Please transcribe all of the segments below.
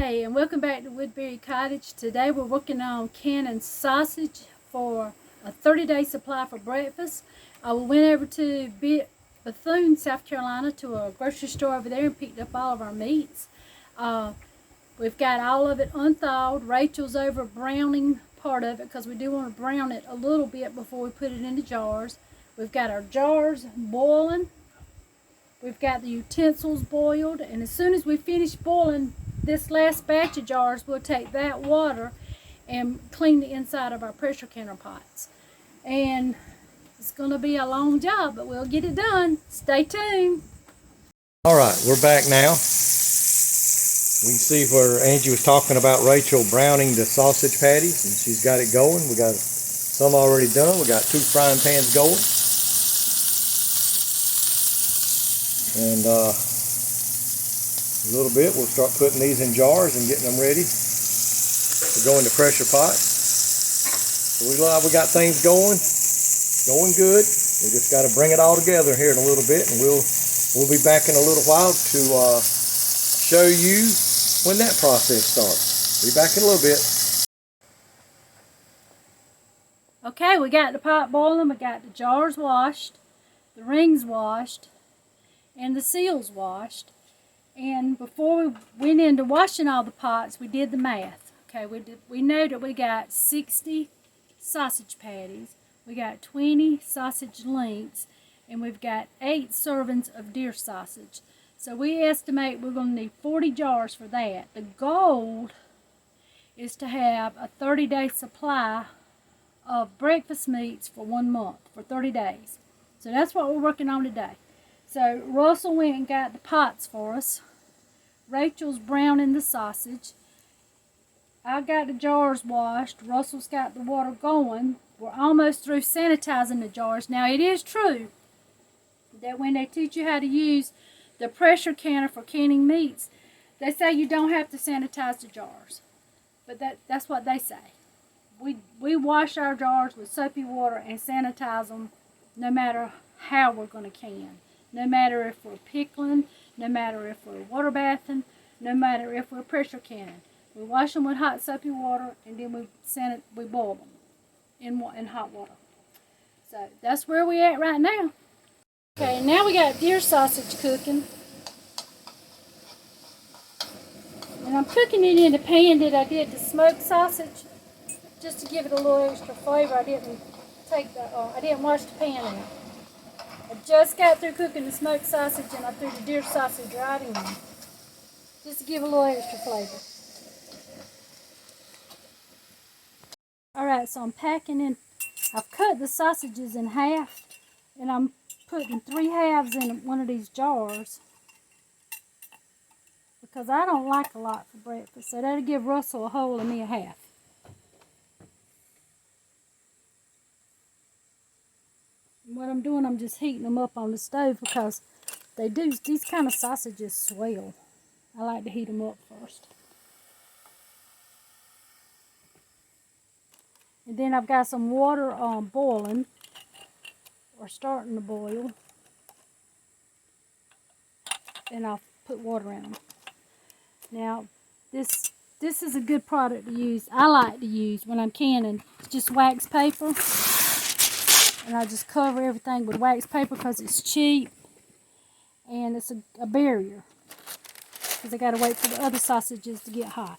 Hey, and welcome back to Woodbury Cottage. Today we're working on canning sausage for a 30-day supply for breakfast. We went over to Bethune, South Carolina, to a grocery store over there and picked up all of our meats. We've got all of it unthawed. Rachel's over browning part of it because we do want to brown it a little bit before we put it into jars. We've got our jars boiling. We've got the utensils boiled, and as soon as we finish boiling this last batch of jars, we'll take that water and clean the inside of our pressure canner pots. And it's going to be a long job, but we'll get it done. Stay tuned. All right, we're back now. We can see where Angie was talking about Rachel browning the sausage patties, and she's got it going. We got some already done. We got 2 frying pans going. And a little bit, we'll start putting these in jars and getting them ready to go into pressure pots. So we got things going good. We just got to bring it all together here in a little bit, and we'll be back in a little while to show you when that process starts. Be back in a little bit. Okay, we got the pot boiling. We got the jars washed, the rings washed, and the seals washed. And before we went into washing all the pots, we did the math. Okay, we know that we got 60 sausage patties, we got 20 sausage links, and we've got 8 servings of deer sausage. So we estimate we're going to need 40 jars for that. The goal is to have a 30-day supply of breakfast meats for 1 month, for 30 days. So that's what we're working on today. So Russell went and got the pots for us. Rachel's browning the sausage. I got the jars washed. Russell's got the water going. We're almost through sanitizing the jars. Now, it is true that when they teach you how to use the pressure canner for canning meats, they say you don't have to sanitize the jars. But that's what they say. We wash our jars with soapy water and sanitize them no matter how we're going to can. No matter if we're pickling, no matter if we're water bathing, no matter if we're pressure canning. We wash them with hot soapy water, and then we boil them in hot water. So that's where we at right now. Okay, now we got deer sausage cooking. And I'm cooking it in the pan that I did the smoked sausage, just to give it a little extra flavor. I didn't wash the pan out. I just got through cooking the smoked sausage, and I threw the deer sausage right in, just to give a little extra flavor. Alright, so I'm packing in. I've cut the sausages in half, and I'm putting 3 halves in one of these jars, because I don't like a lot for breakfast, so that'll give Russell a whole and me a half. What I'm doing, I'm just heating them up on the stove because these kind of sausages swell. I like to heat them up first. And then I've got some water boiling, or starting to boil. And I'll put water in them. Now, this is a good product to use. I like to use when I'm canning. It's just wax paper. And I just cover everything with wax paper because it's cheap, and it's a barrier, because I got to wait for the other sausages to get hot.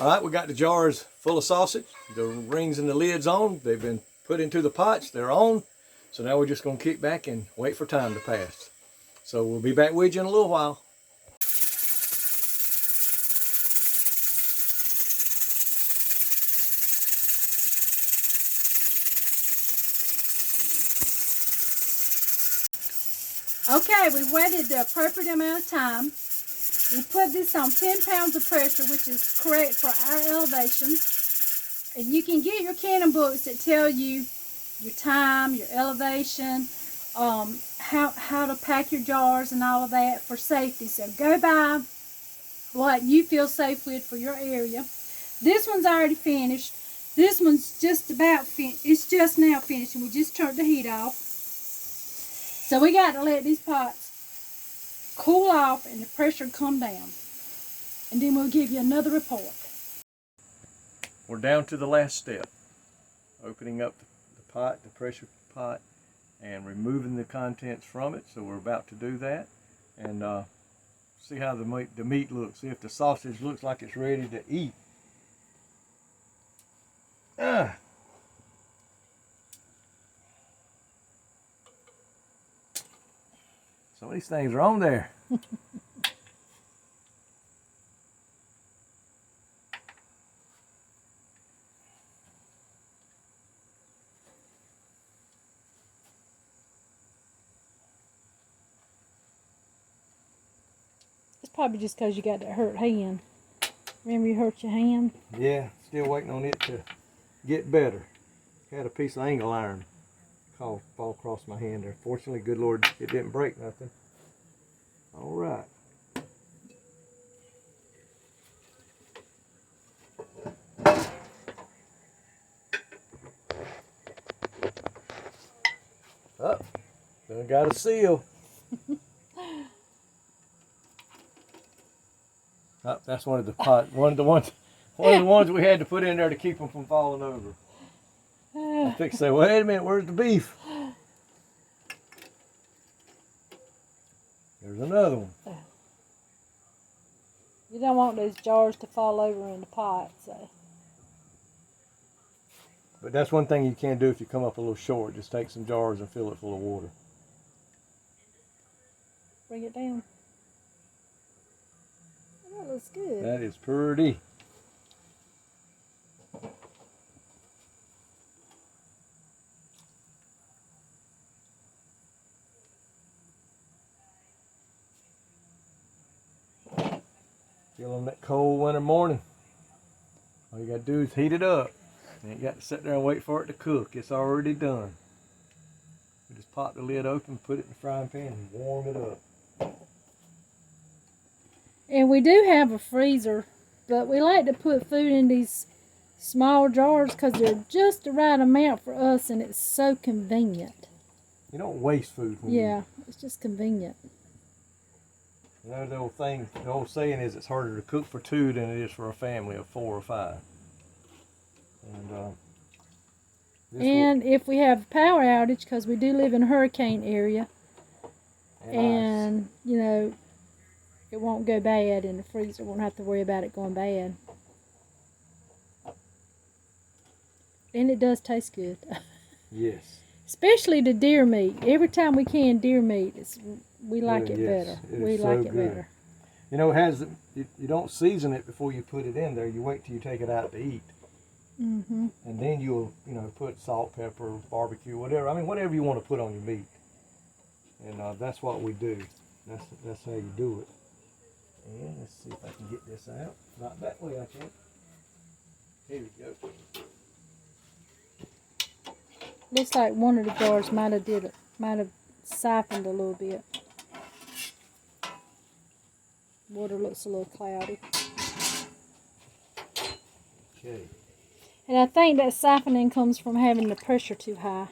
All right, we got the jars full of sausage. The rings and the lids on. They've been put into the pots. They're on. So now we're just going to kick back and wait for time to pass. So we'll be back with you in a little while. Okay, we waited the appropriate amount of time. We put this on 10 pounds of pressure, which is correct for our elevation. And you can get your canning books that tell you your time, your elevation, how to pack your jars and all of that for safety. So go by what you feel safe with for your area. This one's already finished. This one's just about finished. It's just now finished, and we just turned the heat off. So we got to let these pots cool off and the pressure come down. And then we'll give you another report. We're down to the last step. Opening up the pot, the pressure pot, and removing the contents from it. So we're about to do that. And see how the meat looks. See if the sausage looks like it's ready to eat. Some of these things are on there. It's probably just because you got that hurt hand. Remember you hurt your hand? Yeah, still waiting on it to get better. Had a piece of angle iron fall across my hand there. Fortunately, good Lord, it didn't break nothing. All right. Oh, then I got a seal. Oh, that's one of the ones we had to put in there to keep them from falling over. I think say, wait a minute, where's the beef? There's another one. You don't want those jars to fall over in the pot, so. But that's one thing you can do if you come up a little short. Just take some jars and fill it full of water. Bring it down. That looks good. That is pretty. Feel on that cold winter morning. All you gotta do is heat it up. You ain't got to sit there and wait for it to cook. It's already done. You just pop the lid open, put it in the frying pan, and warm it up. And we do have a freezer, but we like to put food in these small jars because they're just the right amount for us, and it's so convenient. You don't waste food when it's just convenient. You know, the old saying is it's harder to cook for two than it is for a family of 4 or 5. And if we have a power outage, because we do live in a hurricane area, and you know, it won't go bad in the freezer. Won't have to worry about it going bad. And it does taste good. Yes. Especially the deer meat. Every time we can deer meat, we like it better. We like it better. You know, you don't season it before you put it in there. You wait till you take it out to eat. Mm-hmm. And then you'll, put salt, pepper, barbecue, whatever. I mean, whatever you want to put on your meat. And that's what we do. That's how you do it. And let's see if I can get this out. Not that way, I can't. Here we go. Looks like one of the jars might have siphoned a little bit. Water looks a little cloudy. Okay. And I think that siphoning comes from having the pressure too high.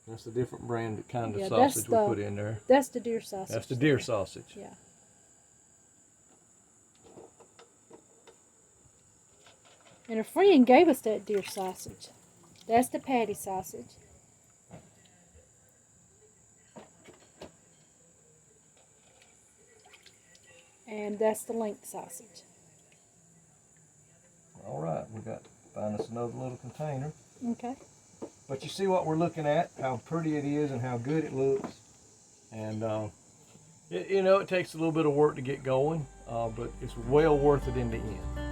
That's a different brand kind of sausage we put in there. That's the deer sausage. That's the deer sausage. Yeah. And a friend gave us that deer sausage. That's the patty sausage. And that's the link sausage. we got to find us another little container. Okay. But you see what we're looking at, how pretty it is and how good it looks. And you know, it takes a little bit of work to get going, but it's well worth it in the end.